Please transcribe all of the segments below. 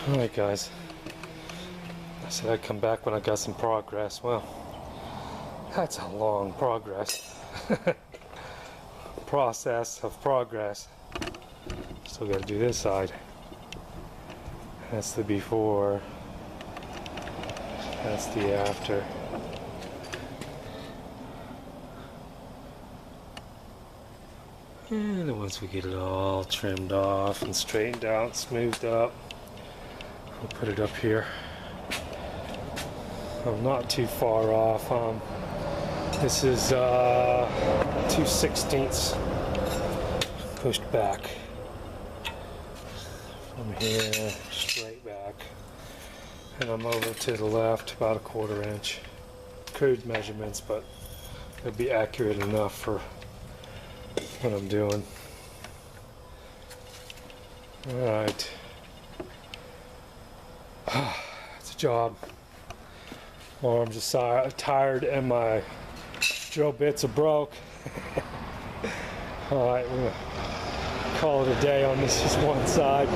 Alright guys, I said I'd come back when I got some progress. Well, that's a long progress. Process of progress. Still got to do this side. That's the before. That's the after. And once we get it all trimmed off and straightened out, smoothed up, we'll put it up here. I'm not too far off. This is 2/16 pushed back from here straight back, and I'm over to the left about 1/4 inch. Crude measurements, but it'll be accurate enough for what I'm doing. Alright. It's a job. Arms are tired and my drill bits are broke. Alright, we're gonna call it a day on this just one side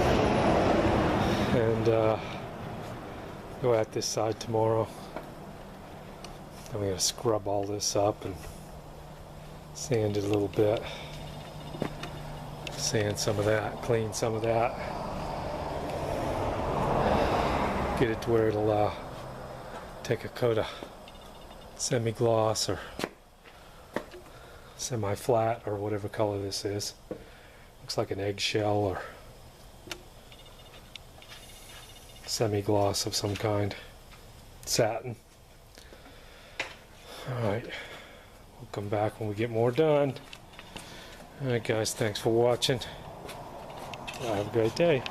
and go at this side tomorrow. Then we gotta scrub all this up and sand it a little bit. Sand some of that, clean some of that. Get it to where it'll take a coat of semi-gloss or semi-flat or whatever color this is. Looks like an eggshell or semi-gloss of some kind. Satin. Alright, we'll come back when we get more done. Alright guys, thanks for watching. Have a great day.